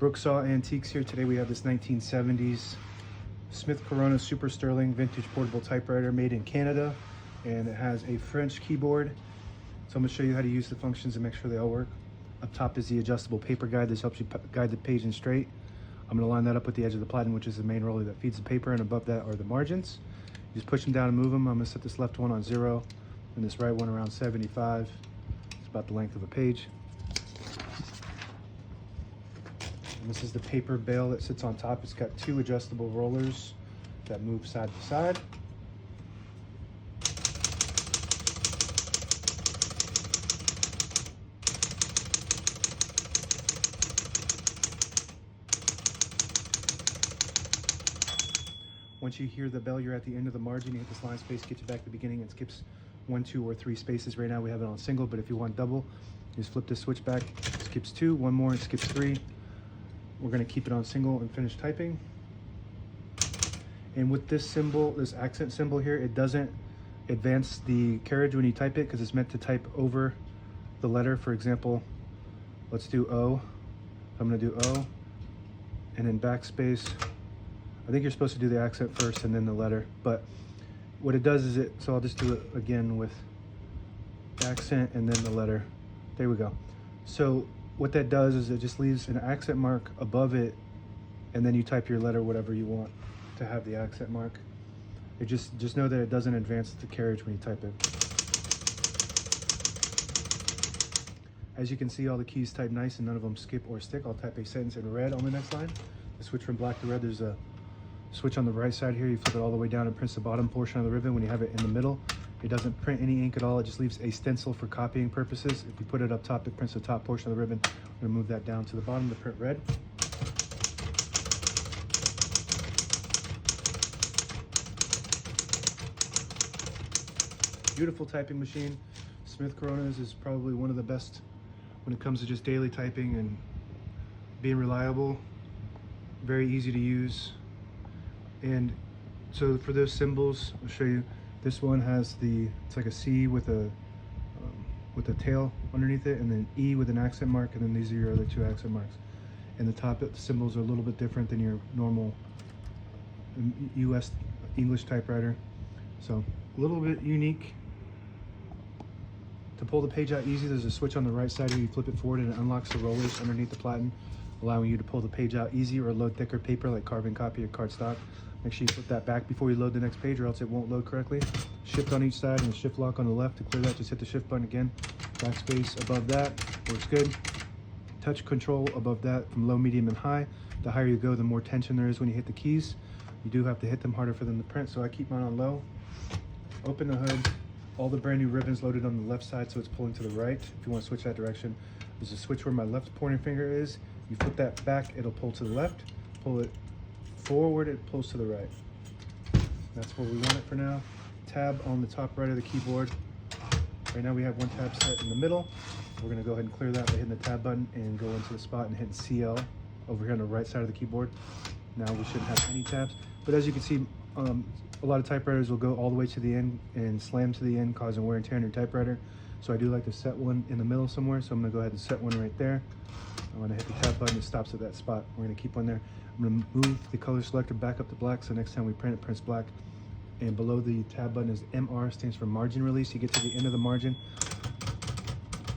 Brooksaw Antiques here. Today we have this 1970s Smith Corona Super Sterling vintage portable typewriter made in Canada, and it has a French keyboard. So I'm going to show you how to use the functions and make sure they all work. Up top is the adjustable paper guide. This helps you guide the page in straight. I'm going to line that up with the edge of the platen, which is the main roller that feeds the paper, and above that are the margins. You just push them down and move them. I'm going to set this left one on 0 and this right one around 75. It's about the length of a page. And this is the paper bale that sits on top. It's got 2 adjustable rollers that move side to side. Once you hear the bell, you're at the end of the margin. You hit this line space, get you back to the beginning. It skips 1, 2, or 3 spaces. Right now we have it on single, but if you want double, you just flip this switch back. It skips 2, 1 more, it skips 3. We're going to keep it on single and finish typing. And with this symbol, this accent symbol here, it doesn't advance the carriage when you type it because it's meant to type over the letter. For example, let's do O. I'm going to do O and then backspace. I think you're supposed to do the accent first and then the letter, but what it does is so I'll just do it again with accent and then the letter. There we go. So what that does is it just leaves an accent mark above it, and then you type your letter whatever you want to have the accent mark. It just know that it doesn't advance the carriage when you type it. As you can see, all the keys type nice and none of them skip or stick. I'll type a sentence in red on the next line. I switch from black to red. There's a switch on the right side here. You flip it all the way down and prints the bottom portion of the ribbon. When you have it in the middle, it doesn't print any ink at all. It just leaves a stencil for copying purposes. If you put it up top, it prints the top portion of the ribbon. I'm gonna move that down to the bottom to print red. Beautiful typing machine. Smith Coronas is probably one of the best when it comes to just daily typing and being reliable. Very easy to use. And so for those symbols, I'll show you. This one has it's like a C with a tail underneath it, and then E with an accent mark, and then these are your other 2 accent marks. And the top symbols are a little bit different than your normal US English typewriter. So a little bit unique. To pull the page out easy, there's a switch on the right side here. You flip it forward and it unlocks the rollers underneath the platen, allowing you to pull the page out easy or load thicker paper like carbon copy or cardstock. Make sure you flip that back before you load the next page or else it won't load correctly. Shift on each side and the shift lock on the left. To clear that, just hit the shift button again. Backspace above that, works good. Touch control above that from low, medium, and high. The higher you go, the more tension there is when you hit the keys. You do have to hit them harder for them to print, so I keep mine on low. Open the hood. All the brand new ribbons loaded on the left side, so it's pulling to the right. If you want to switch that direction, there's a switch where my left pointing finger is. You flip that back, it'll pull to the left. Pull it forward, it pulls to the right. That's where we want it for now. Tab on the top right of the keyboard. Right now we have 1 tab set in the middle. We're going to go ahead and clear that by hitting the tab button and go into the spot and hitting CL over here on the right side of the keyboard. Now we shouldn't have any tabs, but as you can see, a lot of typewriters will go all the way to the end and slam to the end, causing wear and tear on your typewriter. So I do like to set one in the middle somewhere, so I'm going to go ahead and set one right there. I'm going to hit the tab button, it stops at that spot. We're going to keep one there. I'm going to move the color selector back up to black, so next time we print, it prints black. And below the tab button is MR, stands for margin release. You get to the end of the margin,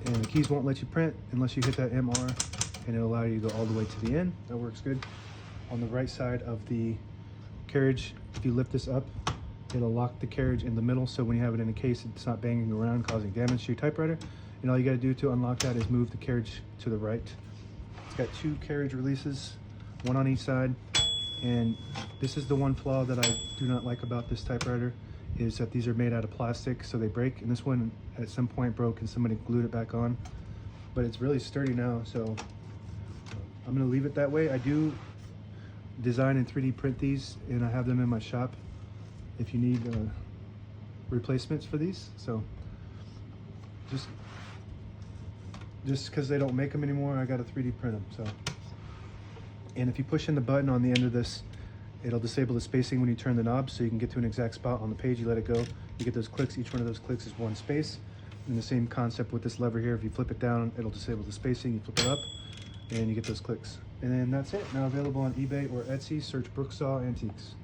and the keys won't let you print unless you hit that MR, and it'll allow you to go all the way to the end. That works good. On the right side of the carriage, if you lift this up, it'll lock the carriage in the middle, so when you have it in a case, it's not banging around causing damage to your typewriter. And all you got to do to unlock that is move the carriage to the right. It's got 2 carriage releases, 1 on each side. And this is the one flaw that I do not like about this typewriter, is that these are made out of plastic, so they break. And this one at some point broke and somebody glued it back on, but it's really sturdy now, so I'm gonna leave it that way. I do design and 3D print these, and I have them in my shop if you need replacements for these. So just because they don't make them anymore, I gotta 3D print them. So, and if you push in the button on the end of this, it'll disable the spacing when you turn the knob, so you can get to an exact spot on the page. You let it go, you get those clicks. Each one of those clicks is 1 space. And the same concept with this lever here. If you flip it down, it'll disable the spacing. You flip it up, and you get those clicks. And then that's it. Now available on eBay or Etsy. Search Brooksaw Antiques.